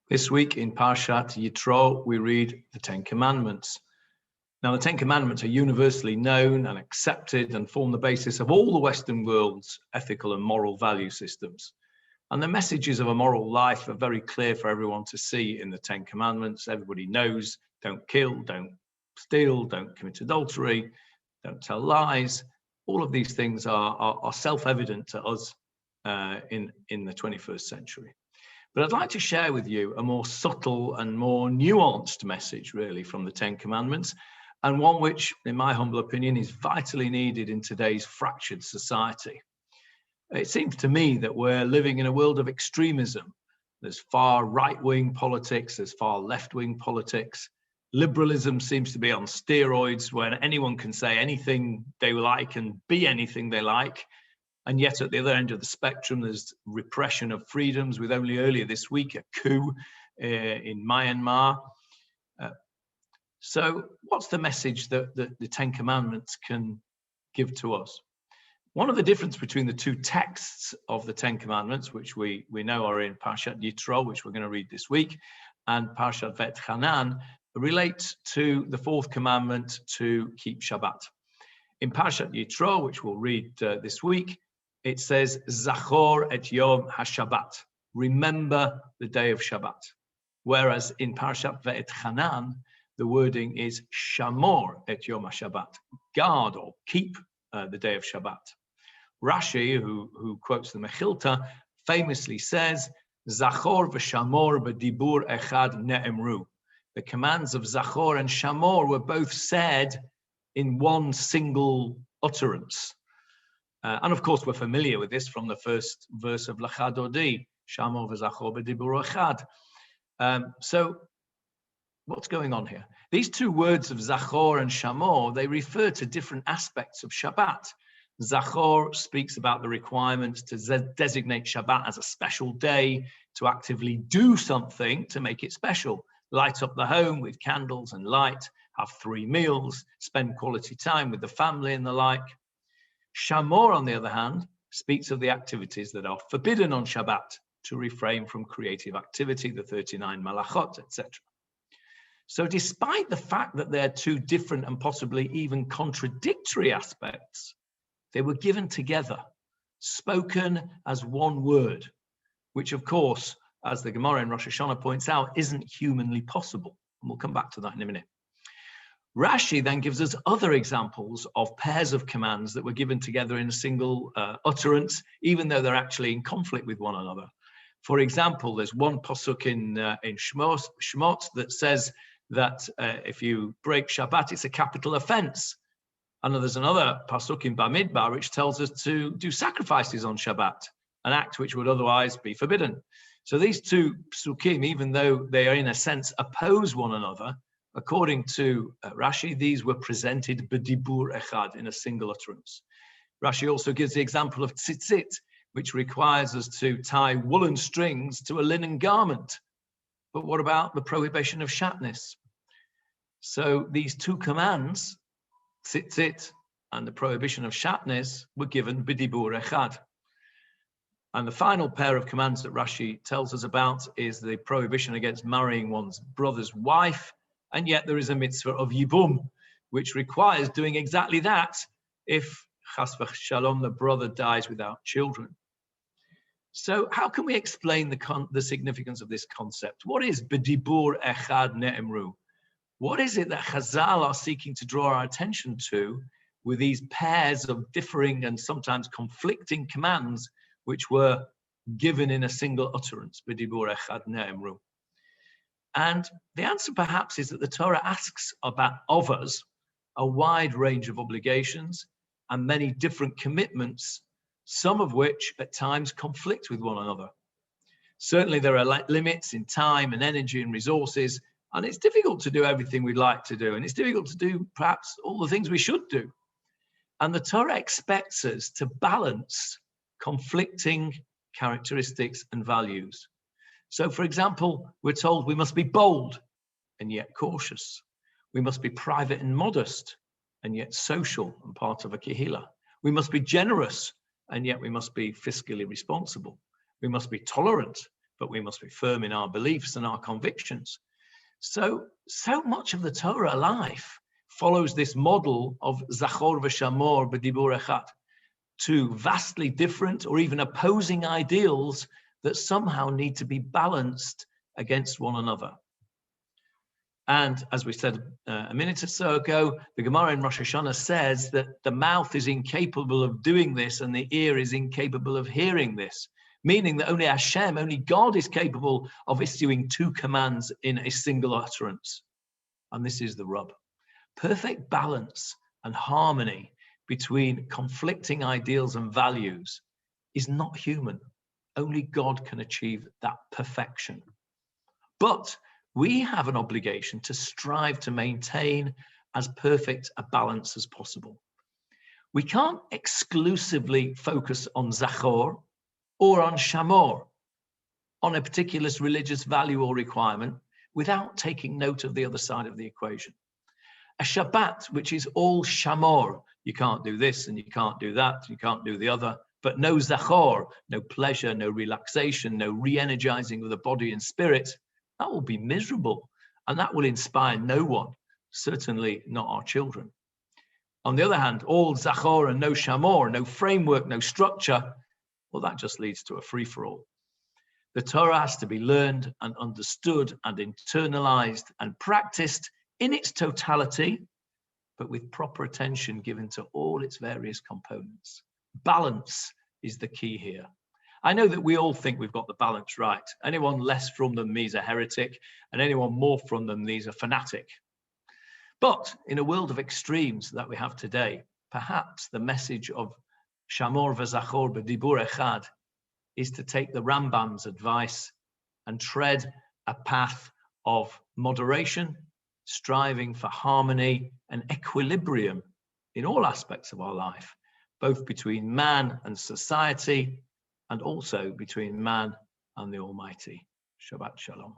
This week in Parashat Yitro, we read the Ten Commandments. Now, the Ten Commandments are universally known and accepted and form the basis of all the Western world's ethical and moral value systems. And the messages of a moral life are very clear for everyone to see in the Ten Commandments. Everybody knows: don't kill, don't steal, don't commit adultery, don't tell lies. All of these things are self-evident to us in the 21st century. But I'd like to share with you a more subtle and more nuanced message, really, from the Ten Commandments, and one which, in my humble opinion, is vitally needed in today's fractured society. It seems to me that we're living in a world of extremism. There's far right-wing politics, there's far left-wing politics. Liberalism seems to be on steroids, where anyone can say anything they like and be anything they like. And yet at the other end of the spectrum, there's repression of freedoms, with only earlier this week a coup in Myanmar. So what's the message that the Ten Commandments can give to us? One of the differences between the two texts of the Ten Commandments, which we know are in Parashat Yitro, which we're going to read this week, and Parashat Techelet, relates to the fourth commandment to keep Shabbat. In Parashat Yitro, which we'll read this week, it says, Zachor et Yom HaShabbat, remember the day of Shabbat. Whereas in Parashat Techelet, the wording is Shamor et Yom HaShabbat, guard or keep the day of Shabbat. Rashi, who quotes the Mechilta, famously says, Zachor v'Shamor b'dibur echad ne'emru. The commands of Zachor and Shamor were both said in one single utterance. And of course, we're familiar with this from the first verse of Lecha Dodi, Shamor v'Zachor b'dibur echad. So what's going on here? These two words of Zachor and Shamor, they refer to different aspects of Shabbat. Zachor speaks about the requirement to designate Shabbat as a special day, to actively do something to make it special. Light up the home with candles and light, have 3 meals, spend quality time with the family and the like. Shamor, on the other hand, speaks of the activities that are forbidden on Shabbat, to refrain from creative activity, the 39 malachot, etc. So despite the fact that they're two different and possibly even contradictory aspects, they were given together, spoken as one word, which of course, as the Gemara in Rosh Hashanah points out, isn't humanly possible. And we'll come back to that in a minute. Rashi then gives us other examples of pairs of commands that were given together in a single utterance, even though they're actually in conflict with one another. For example, there's one pasuk in Shmot that says that if you break Shabbat, it's a capital offense. And there's another pasuk in Bamidbar which tells us to do sacrifices on Shabbat, an act which would otherwise be forbidden. So these two psukim, even though they are in a sense oppose one another, according to Rashi, these were presented b'dibur echad, in a single utterance. Rashi also gives the example of tzitzit, which requires us to tie woolen strings to a linen garment. But what about the prohibition of shatnez? So these two commands, tzitzit and the prohibition of shatnez, were given b'dibur echad. And the final pair of commands that Rashi tells us about is the prohibition against marrying one's brother's wife, and yet there is a mitzvah of yibum, which requires doing exactly that if chas v'shalom the brother dies without children. So how can we explain the significance of this concept? What is b'dibur echad ne'emru? What is it that Chazal are seeking to draw our attention to with these pairs of differing and sometimes conflicting commands which were given in a single utterance, b'dibur echad ne'emru? And the answer perhaps is that the Torah asks of us a wide range of obligations and many different commitments, some of which at times conflict with one another. Certainly there are limits in time and energy and resources, and it's difficult to do everything we'd like to do, and it's difficult to do perhaps all the things we should do. And the Torah expects us to balance conflicting characteristics and values. So, for example, we're told we must be bold and yet cautious. We must be private and modest and yet social and part of a kehillah. We must be generous and yet we must be fiscally responsible. We must be tolerant but we must be firm in our beliefs and our convictions. So much of the Torah life follows this model of Zachor v'Shamor b'dibur echad, two vastly different or even opposing ideals that somehow need to be balanced against one another. And as we said a minute or so ago, the Gemara in Rosh Hashanah says that the mouth is incapable of doing this and the ear is incapable of hearing this, meaning that only Hashem, only God is capable of issuing two commands in a single utterance. And this is the rub. Perfect balance and harmony between conflicting ideals and values is not human. Only God can achieve that perfection. But we have an obligation to strive to maintain as perfect a balance as possible. We can't exclusively focus on Zachor or on Shamor, on a particular religious value or requirement, without taking note of the other side of the equation. A Shabbat, which is all Shamor, you can't do this and you can't do that, you can't do the other, but no Zachor, no pleasure, no relaxation, no re-energizing of the body and spirit, that will be miserable, and that will inspire no one, certainly not our children. On the other hand, all Zachor and no Shamor, no framework, no structure, well, that just leads to a free-for-all. The Torah has to be learned and understood and internalized and practiced in its totality, but with proper attention given to all its various components. Balance is the key here. I know that we all think we've got the balance right. Anyone less from them means a heretic, and anyone more from them means a fanatic. But in a world of extremes that we have today, perhaps the message of Shamor v'Zachor b'dibur echad is to take the Rambam's advice and tread a path of moderation, striving for harmony and equilibrium in all aspects of our life, both between man and society, and also between man and the Almighty. Shabbat Shalom.